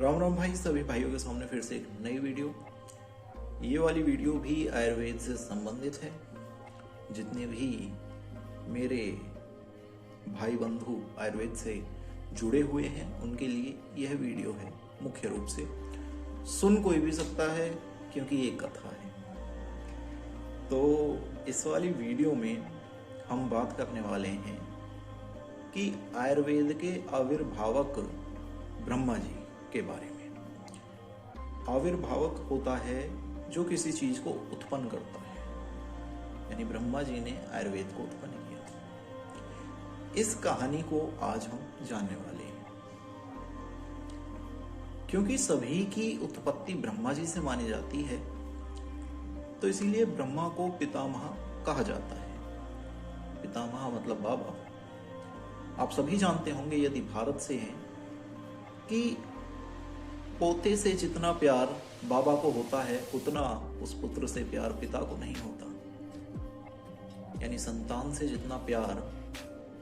राम राम भाई, सभी भाइयों के सामने फिर से एक नई वीडियो। ये वाली वीडियो भी आयुर्वेद से संबंधित है। जितने भी मेरे भाई बंधु आयुर्वेद से जुड़े हुए हैं उनके लिए यह वीडियो है। मुख्य रूप से सुन कोई भी सकता है क्योंकि ये कथा है। तो इस वाली वीडियो में हम बात करने वाले हैं कि आयुर्वेद के आविर्भावक ब्रह्मा जी के बारे में। आविर्भावक होता है जो किसी चीज को उत्पन्न करता है, यानी ब्रह्मा जी ने आयुर्वेद को उत्पन्न किया। इस कहानी को आज हम जानने वाले हैं, क्योंकि सभी की उत्पत्ति ब्रह्मा जी से मानी जाती है, तो इसीलिए ब्रह्मा को पितामह कहा जाता है। पितामह मतलब बाबा। आप सभी जानते होंगे, यदि भारत से हैं, कि पोते से जितना प्यार बाबा को होता है उतना उस पुत्र से प्यार पिता को नहीं होता। यानी संतान से जितना प्यार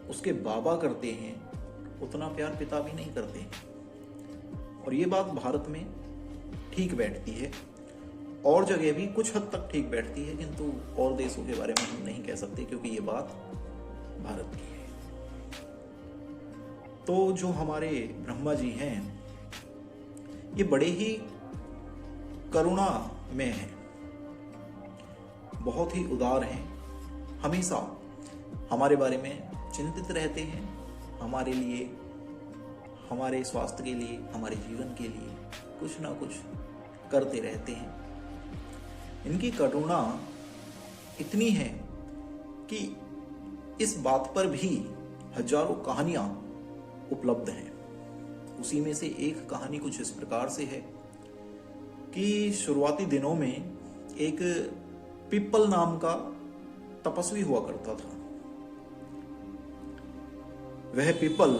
उसके बाबा करते हैं उतना प्यार पिता भी नहीं करते। और ये बात भारत में ठीक बैठती है, और जगह भी कुछ हद तक ठीक बैठती है, किंतु और देशों के बारे में हम नहीं कह सकते क्योंकि ये बात भारत की है। तो जो हमारे ब्रह्मा जी हैं ये बड़े ही करुणा में हैं, बहुत ही उदार हैं, हमेशा हमारे बारे में चिंतित रहते हैं, हमारे लिए, हमारे स्वास्थ्य के लिए, हमारे जीवन के लिए कुछ ना कुछ करते रहते हैं। इनकी करुणा इतनी है कि इस बात पर भी हजारों कहानियां उपलब्ध हैं। उसी में से एक कहानी कुछ इस प्रकार से है कि शुरुआती दिनों में एक पिप्पल नाम का तपस्वी हुआ करता था। वह पिप्पल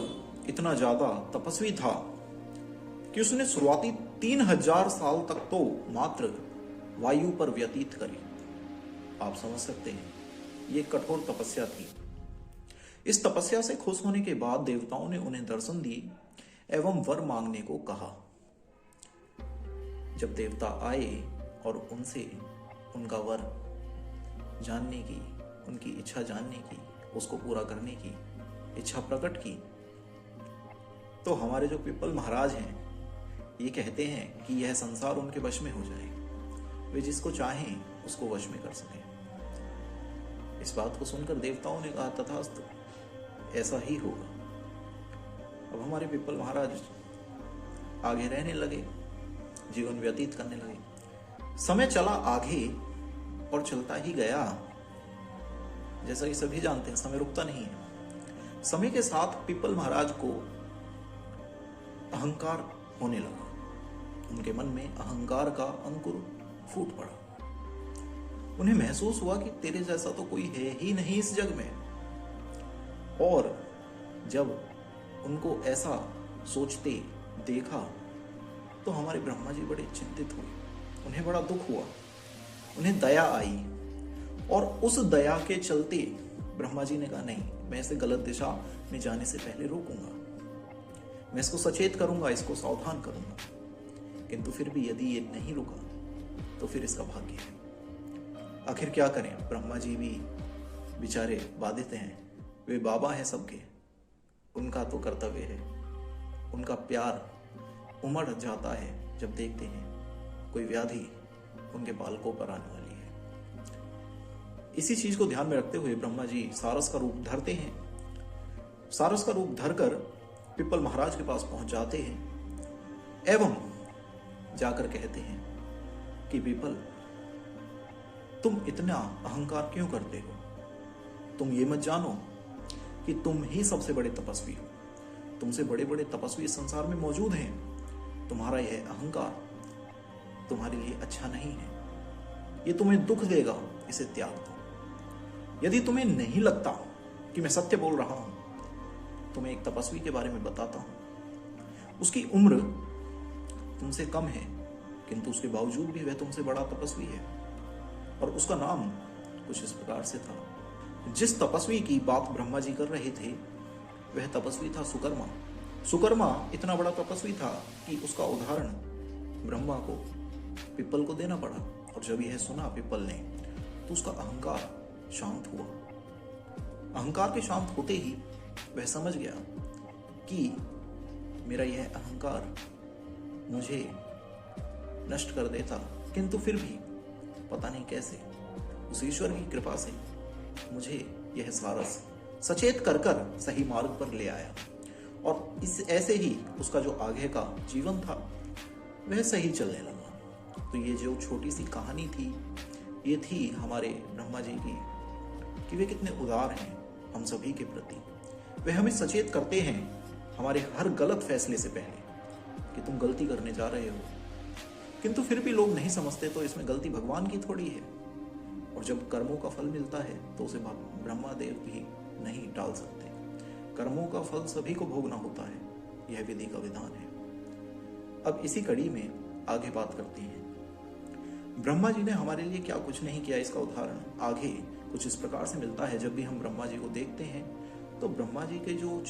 इतना ज्यादा तपस्वी था कि उसने शुरुआती 3000 साल तक तो मात्र वायु पर व्यतीत करी। आप समझ सकते हैं, ये कठोर तपस्या थी। इस तपस्या से खुश होने के बाद देवताओं ने उन्हें दर्शन दिए एवं वर मांगने को कहा। जब देवता आए और उनसे उनका वर जानने की, उनकी इच्छा जानने की, उसको पूरा करने की इच्छा प्रकट की, तो हमारे जो पिप्पल महाराज हैं ये कहते हैं कि यह संसार उनके वश में हो जाए, वे जिसको चाहें उसको वश में कर सकें। इस बात को सुनकर देवताओं ने कहा, तथास्तु, ऐसा ही होगा। अब हमारे पिप्पल महाराज आगे रहने लगे, जीवन व्यतीत करने लगे। समय चला आगे और चलता ही गया। जैसा कि सभी जानते हैं, समय रुकता नहीं है। समय के साथ पिप्पल महाराज को अहंकार होने लगा। उनके मन में अहंकार का अंकुर फूट पड़ा। उन्हें महसूस हुआ कि तेरे जैसा तो कोई है ही नहीं इस जग में। और जब उनको ऐसा सोचते देखा तो हमारे ब्रह्मा जी बड़े चिंतित हुए। उन्हें बड़ा दुख हुआ, उन्हें दया आई, और उस दया के चलते ब्रह्मा जी ने कहा, नहीं, मैं इसे गलत दिशा में जाने से पहले रोकूंगा, मैं इसको सचेत करूंगा, इसको सावधान करूंगा। किंतु फिर भी यदि ये नहीं रुका तो फिर इसका भाग्य है। आखिर क्या करें, ब्रह्मा जी भी बेचारे बाधित हैं, वे बाबा हैं सबके, उनका तो कर्तव्य है। उनका प्यार उमड़ जाता है जब देखते हैं कोई व्याधि उनके बालकों पर आने वाली है। इसी चीज को ध्यान में रखते हुए ब्रह्मा जी सारस का रूप धरते हैं। सारस का रूप धरकर पिप्पल महाराज के पास पहुंच जाते हैं एवं जाकर कहते हैं कि पिप्पल, तुम इतना अहंकार क्यों करते हो? तुम ये मत जानो कि तुम ही सबसे बड़े तपस्वी हो। तुमसे बड़े बड़े तपस्वी इस संसार में मौजूद हैं। तुम्हारा यह अहंकार तुम्हारे लिए अच्छा नहीं है, ये तुम्हें दुख देगा, इसे त्याग दो। यदि तुम्हें नहीं लगता कि मैं सत्य बोल रहा हूं, तुम्हें एक तपस्वी के बारे में बताता हूं। उसकी उम्र तुमसे कम है, किंतु उसके बावजूद भी वह तुमसे बड़ा तपस्वी है, और उसका नाम कुछ इस प्रकार से था। जिस तपस्वी की बात ब्रह्मा जी कर रहे थे वह तपस्वी था सुकर्मा। सुकर्मा इतना बड़ा तपस्वी था कि उसका उदाहरण ब्रह्मा को, पिप्पल को देना पड़ा। और जब यह सुना पिप्पल ने तो उसका अहंकार शांत हुआ। अहंकार के शांत होते ही वह समझ गया कि मेरा यह अहंकार मुझे नष्ट कर देता, किंतु फिर भी पता नहीं कैसे उस ईश्वर की कृपा से मुझे यह सारस सचेत कर कर सही मार्ग पर ले आया। और इस ऐसे ही उसका जो आगे का जीवन था वह सही चलने लगा। तो ये जो छोटी सी कहानी थी, ये थी हमारे ब्रह्मा जी की, कि वे कितने उदार हैं हम सभी के प्रति। वे हमें सचेत करते हैं हमारे हर गलत फैसले से पहले कि तुम गलती करने जा रहे हो, किंतु फिर भी लोग नहीं समझते तो इसमें गलती भगवान की थोड़ी है। और जब कर्मों का फल मिलता है तो उसे ब्रह्मा देव भी नहीं टाल सकते। कर्मों का फल सभी को भोगना होता है, यह विधि का विधान है। अब इसी कड़ी में आगे बात करते हैं। ब्रह्मा जी ने हमारे लिए क्या कुछ नहीं किया, इसका उदाहरण आगे कुछ इस प्रकार से मिलता है। जब भी हम ब्रह्मा जी को देखते हैं तो ब्रह्मा जी के जो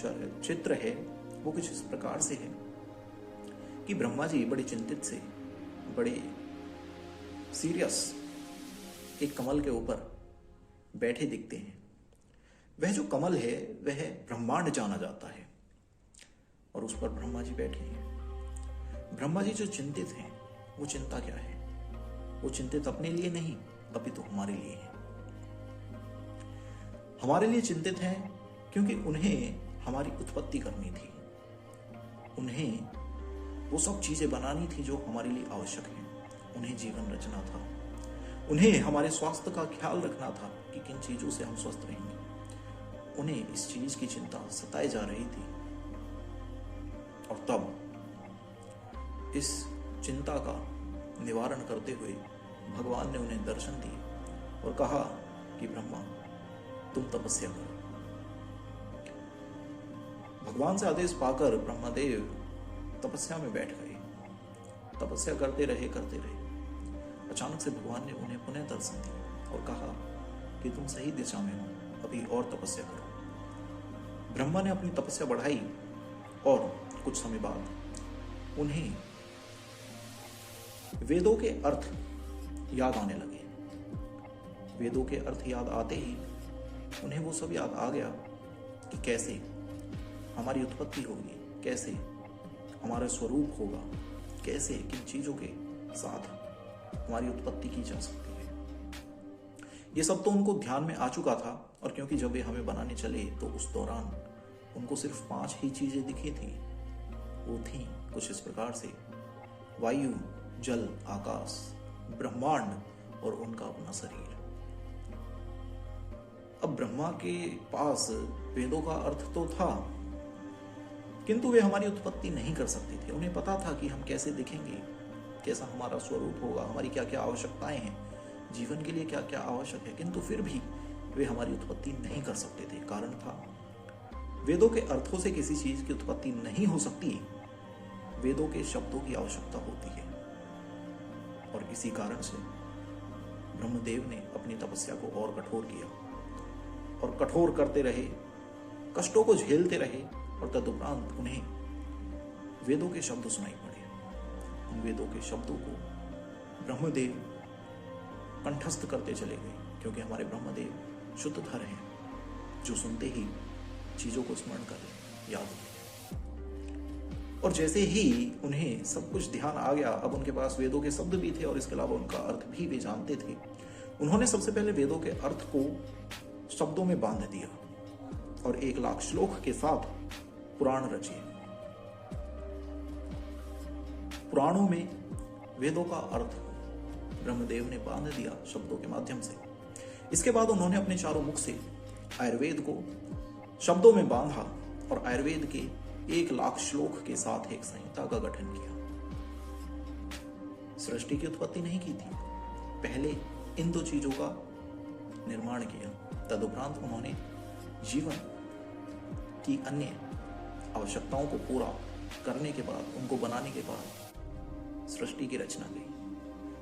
चित्र है वो कुछ इस प्रकार से है कि ब्रह्मा जी बड़े चिंतित से, बड़े सीरियस एक कमल के ऊपर बैठे दिखते हैं। वह जो कमल है वह ब्रह्मांड जाना जाता है और उस पर ब्रह्मा जी बैठे हैं। ब्रह्मा जी जो चिंतित हैं वो चिंता क्या है? वो चिंतित अपने लिए नहीं, अपितु हमारे लिए है। हमारे लिए चिंतित हैं क्योंकि उन्हें हमारी उत्पत्ति करनी थी, उन्हें वो सब चीजें बनानी थी जो हमारे लिए आवश्यक है। उन्हें जीवन रचना था, उन्हें हमारे स्वास्थ्य का ख्याल रखना था कि किन चीजों से हम स्वस्थ रहेंगे। उन्हें इस चीज की चिंता सताए जा रही थी। और तब इस चिंता का निवारण करते हुए भगवान ने उन्हें दर्शन दिए और कहा कि ब्रह्मा तुम तपस्या करो। भगवान से आदेश पाकर ब्रह्मदेव तपस्या में बैठ गए। तपस्या करते रहे। अचानक से भगवान ने उन्हें पुनः दर्शन दिया और कहा कि तुम सही दिशा में हो, अभी और तपस्या करो। ब्रह्मा ने अपनी तपस्या बढ़ाई और कुछ समय बाद उन्हें वेदों के अर्थ याद आने लगे। वेदों के अर्थ याद आते ही उन्हें वो सब याद आ गया कि कैसे हमारी उत्पत्ति होगी, कैसे हमारा स्वरूप होगा, कैसे किन चीजों के साथ हमारी उत्पत्ति की जा सकती है। ये सब तो उनको ध्यान में आ चुका था। और क्योंकि जब वे हमें बनाने चले तो उस दौरान उनको सिर्फ 5 ही चीजें दिखी थी। वो थी कुछ इस प्रकार से: वायु, जल, आकाश, ब्रह्मांड और उनका अपना शरीर। अब ब्रह्मा के पास वेदों का अर्थ तो था, किंतु वे हमारी उत्पत्ति नहीं कर सकते थे। उन्हें पता था कि हम कैसे दिखेंगे, कैसा हमारा स्वरूप होगा, हमारी क्या क्या आवश्यकताएं हैं, जीवन के लिए क्या क्या आवश्यक है, किंतु फिर भी वे हमारी उत्पत्ति नहीं कर सकते थे। कारण था वेदों के अर्थों से किसी चीज की उत्पत्ति नहीं हो सकती, वेदों के शब्दों की आवश्यकता होती है। और इसी कारण से ब्रह्मदेव ने अपनी तपस्या को और कठोर किया और कठोर करते रहे, कष्टों को झेलते रहे। और तदुपरांत उन्हें वेदों के शब्द सुनाई पड़े। उन वेदों के शब्दों को ब्रह्मदेव कंठस्थ करते चले गए, क्योंकि हमारे ब्रह्मदेव शुद्धधर हैं, जो सुनते ही चीजों को स्मरण कर याद होते। और जैसे ही उन्हें सब कुछ ध्यान आ गया, अब उनके पास वेदों के शब्द भी थे और इसके अलावा उनका अर्थ भी वे जानते थे। उन्होंने सबसे पहले वेदों के अर्थ को शब्दों में बांध दिया और 1 लाख श्लोक के साथ पुराण रचे। पुराणों में वेदों का अर्थ ब्रह्मदेव ने बांध दिया शब्दों के माध्यम से। इसके बाद उन्होंने अपने चारों मुख से आयुर्वेद को शब्दों में बांधा और आयुर्वेद के 1 लाख श्लोक के साथ एक संहिता का गठन किया। सृष्टि की उत्पत्ति नहीं की थी, पहले इन 2 चीजों का निर्माण किया। तदुपरांत उन्होंने जीवन की अन्य आवश्यकताओं को पूरा करने के बाद, उनको बनाने के बाद सृष्टि की रचना की।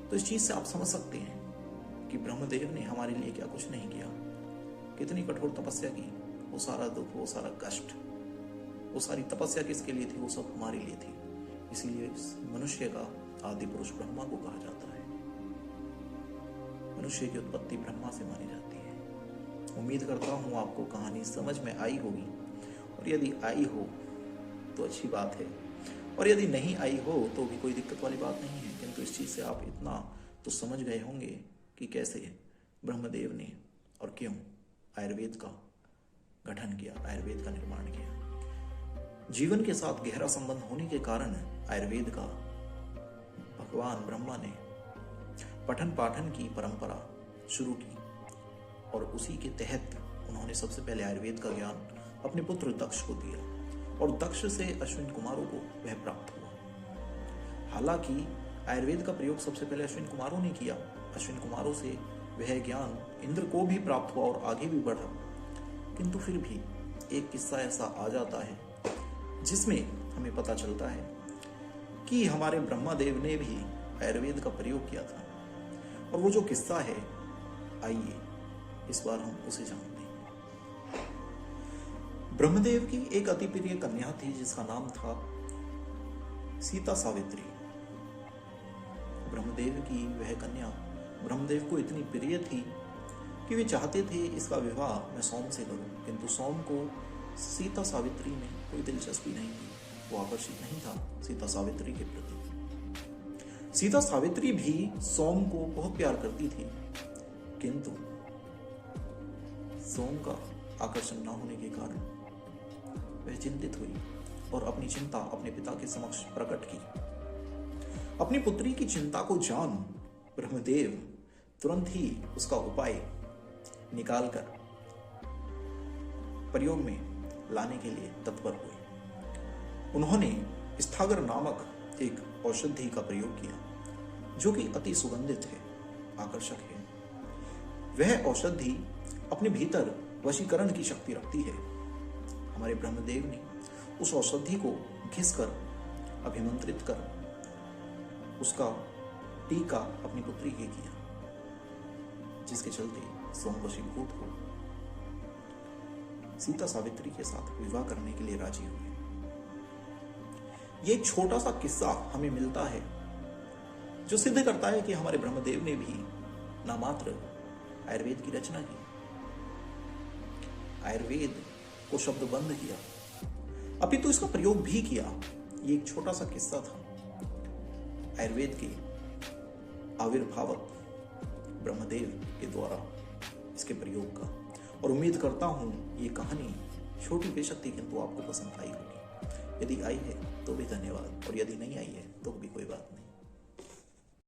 तो इस चीज से आप समझ सकते हैं कि ब्रह्मदेव ने हमारे लिए क्या कुछ नहीं किया, कितनी कठोर तपस्या की, वो सारा दुख, वो सारा कष्ट, वो सारी तपस्या किसके लिए थी? वो सब हमारे लिए थी। इसीलिए मनुष्य का आदि पुरुष ब्रह्मा को कहा जाता है। मनुष्य की उत्पत्ति ब्रह्मा से मानी जाती है। उम्मीद करता हूं आपको कहानी समझ में आई होगी, और यदि आई हो तो अच्छी बात है, और यदि नहीं आई हो तो भी कोई दिक्कत वाली बात नहीं है। किंतु इस चीज से आप इतना तो समझ गए होंगे कि कैसे ब्रह्मदेव ने और क्यों आयुर्वेद का गठन किया, आयुर्वेद का निर्माण किया। जीवन के साथ गहरा संबंध होने के कारण आयुर्वेद का भगवान ब्रह्मा ने पठन पाठन की परंपरा शुरू की, और उसी के तहत उन्होंने सबसे पहले आयुर्वेद का ज्ञान अपने पुत्र दक्ष को दिया, और दक्ष से अश्विन कुमारों को वह प्राप्त हुआ। हालांकि आयुर्वेद का प्रयोग सबसे पहले अश्विन कुमारों ने किया। अश्विन कुमारों से वह ज्ञान इंद्र को भी प्राप्त हुआ और आगे भी बढ़ा। किंतु फिर भी एक किस्सा ऐसा आ जाता है जिसमें हमें पता चलता है कि हमारे ब्रह्मादेव ने भी आयुर्वेद का प्रयोग किया था। और वो जो किस्सा है, आइए इस बार हम उसे जानते हैं। ब्रह्मदेव की एक अति प्रिय कन्या थी जिसका नाम था सीता सावित्री। ब्रह्मदेव की वह कन्या ब्रह्मदेव को इतनी प्रिय थी कि वे चाहते थे इसका विवाह मैं सोम से करूं, किंतु सोम को सीता सावित्री में कोई दिलचस्पी नहीं थी। वो आकर्षित नहीं था सीता सावित्री के प्रति। सीता सावित्री भी सोम को बहुत प्यार करती थी, किंतु सोम का आकर्षण न होने के कारण वह चिंतित हुई और अपनी चिंता अपने पिता के समक्ष प्रकट की। अपनी पुत्री की चिंता को जान ब्रह्मदेव तुरंत ही उसका उपाय निकालकर प्रयोग में लाने के लिए तत्पर हुए। उन्होंने स्थागर नामक एक औषधि का प्रयोग किया जो कि अति सुगंधित है, आकर्षक है। वह औषधि अपने भीतर वशीकरण की शक्ति रखती है। हमारे ब्रह्मदेव ने उस औषधि को घिसकर अभिमंत्रित कर उसका टीका अपनी पुत्री के किया, जिसके चलते सोम वशीभूत हो सीता सावित्री के साथ विवाह करने के लिए राजी हुए। ये एक छोटा सा किस्सा हमें मिलता है जो सिद्ध करता है कि हमारे ब्रह्मदेव ने भी नामात्र आयुर्वेद की रचना की, आयुर्वेद को शब्दबंद किया, अपितु इसका प्रयोग भी किया। ये एक छोटा सा किस्सा था आयुर्वेद के आविर्भावक ब्रह्मदेव के द्वारा इसके प्रयोग का। और उम्मीद करता हूं ये कहानी छोटी बेशक थी, किंतु आपको पसंद आई होगी। यदि आई है तो भी धन्यवाद, और यदि नहीं आई है तो भी कोई